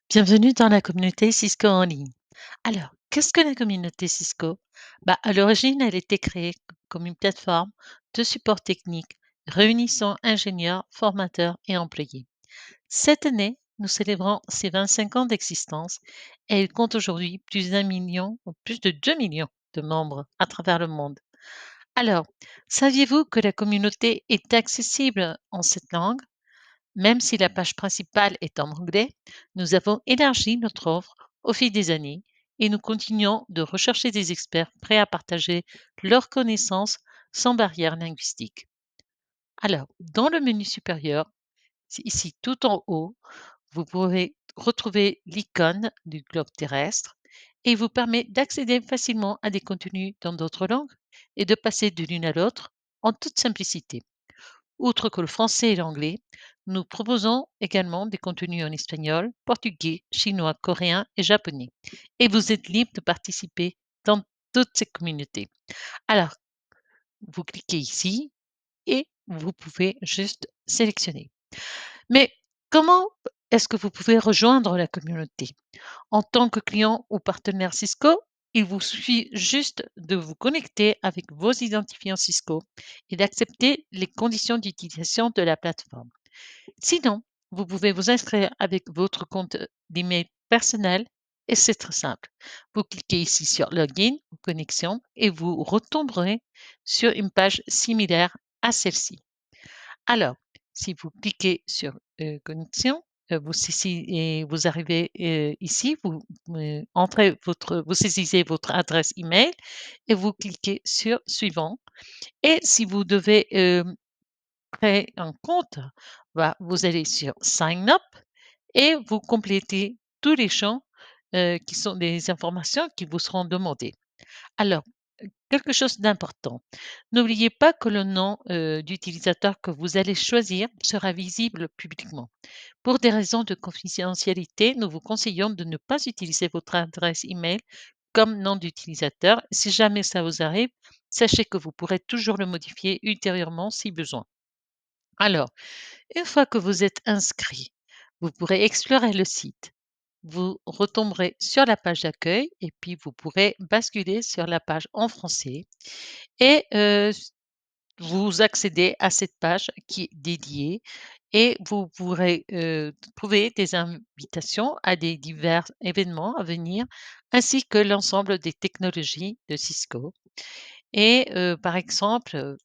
Bienvenue dans la communauté Cisco en ligne. Alors, qu'est-ce que la communauté Cisco? À l'origine, elle a été créée comme une plateforme de support technique réunissant ingénieurs, formateurs et employés. Cette année, nous célébrons ses 25 ans d'existence et elle compte aujourd'hui plus d'un million, ou plus de 2 millions de membres à travers le monde. Alors, saviez-vous que la communauté est accessible en cette langue? Même si la page principale est en anglais, nous avons élargi notre offre au fil des années et nous continuons de rechercher des experts prêts à partager leurs connaissances sans barrière linguistique. Alors, dans le menu supérieur, ici tout en haut, vous pourrez retrouver l'icône du globe terrestre et il vous permet d'accéder facilement à des contenus dans d'autres langues et de passer de l'une à l'autre en toute simplicité. Outre que le français et l'anglais, nous proposons également des contenus en espagnol, portugais, chinois, coréen et japonais. Et vous êtes libre de participer dans toutes ces communautés. Alors, vous cliquez ici et vous pouvez juste sélectionner. Mais comment est-ce que vous pouvez rejoindre la communauté? En tant que client ou partenaire Cisco, il vous suffit juste de vous connecter avec vos identifiants Cisco et d'accepter les conditions d'utilisation de la plateforme. Sinon, vous pouvez vous inscrire avec votre compte d'email personnel et c'est très simple. Vous cliquez ici sur Login ou Connexion et vous retomberez sur une page similaire à celle-ci. Alors, si vous cliquez sur Connexion, et vous arrivez ici, vous saisissez votre adresse email et vous cliquez sur Suivant. Et si vous devez créer un compte, vous allez sur Sign Up et vous complétez tous les champs qui sont des informations qui vous seront demandées. Alors, quelque chose d'important. N'oubliez pas que le nom d'utilisateur que vous allez choisir sera visible publiquement. Pour des raisons de confidentialité, nous vous conseillons de ne pas utiliser votre adresse email comme nom d'utilisateur. Si jamais ça vous arrive, sachez que vous pourrez toujours le modifier ultérieurement si besoin. Alors, une fois que vous êtes inscrit, vous pourrez explorer le site. Vous retomberez sur la page d'accueil et puis vous pourrez basculer sur la page en français et vous accédez à cette page qui est dédiée et vous pourrez trouver des invitations à des divers événements à venir ainsi que l'ensemble des technologies de Cisco. Et par exemple,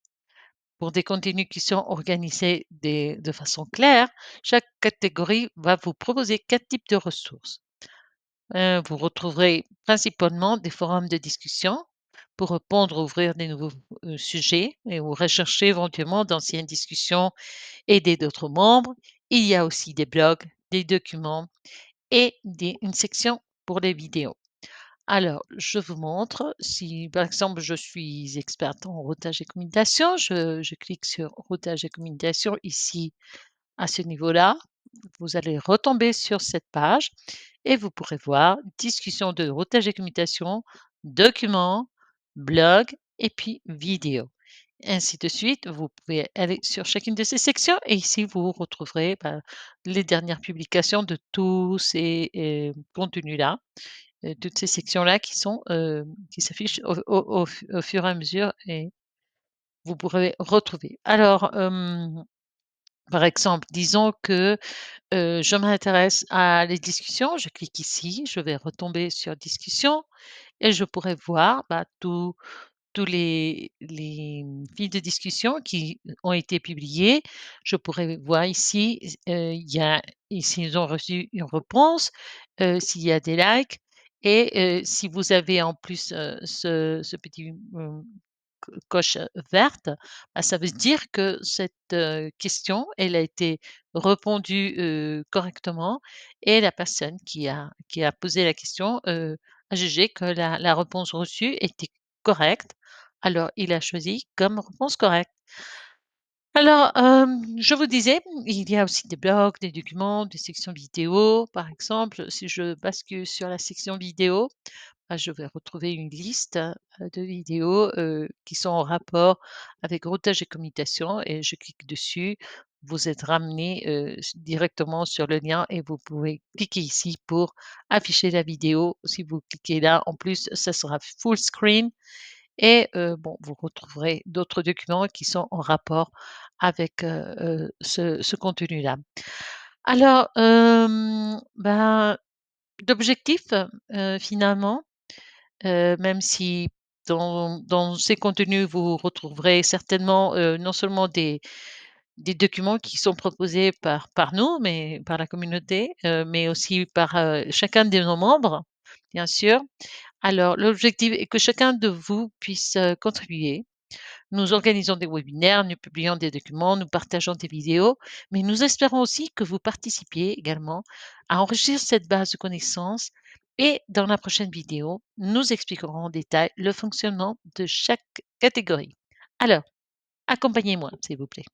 pour des contenus qui sont organisés de façon claire, chaque catégorie va vous proposer 4 types de ressources. Vous retrouverez principalement des forums de discussion pour répondre, ouvrir des nouveaux sujets et ou rechercher éventuellement d'anciennes discussions, aider d'autres membres. Il y a aussi des blogs, des documents et une section pour les vidéos. Alors, je vous montre. Si, par exemple, je suis experte en routage et communication, je clique sur routage et communication ici, à ce niveau-là. Vous allez retomber sur cette page et vous pourrez voir discussion de routage et communication, documents, blog et puis vidéo. Ainsi de suite, vous pouvez aller sur chacune de ces sections et ici vous retrouverez les dernières publications de tous ces contenus-là, toutes ces sections-là qui s'affichent au fur et à mesure et vous pourrez retrouver. Alors, par exemple, disons que je m'intéresse à les discussions, je clique ici, je vais retomber sur discussion et je pourrais voir tous les fils de discussion qui ont été publiés. Je pourrais voir ici, il y a s'ils ont reçu une réponse, s'il y a des likes et si vous avez en plus, ce petit, coche verte, ça veut dire que cette, question, elle a été répondue, correctement et la personne qui a posé la question, a jugé que la réponse reçue était correcte. Alors il a choisi comme réponse correcte. Alors, je vous disais, il y a aussi des blogs, des documents, des sections vidéo. Par exemple, si je bascule sur la section vidéo, je vais retrouver une liste, de vidéos, qui sont en rapport avec routage et communication et je clique dessus. vous êtes ramené, directement sur le lien et vous pouvez cliquer ici pour afficher la vidéo. Si vous cliquez là, en plus, ça sera full screen et bon, vous retrouverez d'autres documents qui sont en rapport avec, ce contenu-là. Alors, ben, l'objectif, finalement, même si dans ces contenus, vous retrouverez certainement, non seulement des documents qui sont proposés par nous, mais par la communauté, mais aussi par, chacun de nos membres, bien sûr. Alors l'objectif est que chacun de vous puisse, contribuer. Nous organisons des webinaires, nous publions des documents, nous partageons des vidéos, mais nous espérons aussi que vous participiez également à enrichir cette base de connaissances et dans la prochaine vidéo, nous expliquerons en détail le fonctionnement de chaque catégorie. Alors, accompagnez-moi, s'il vous plaît.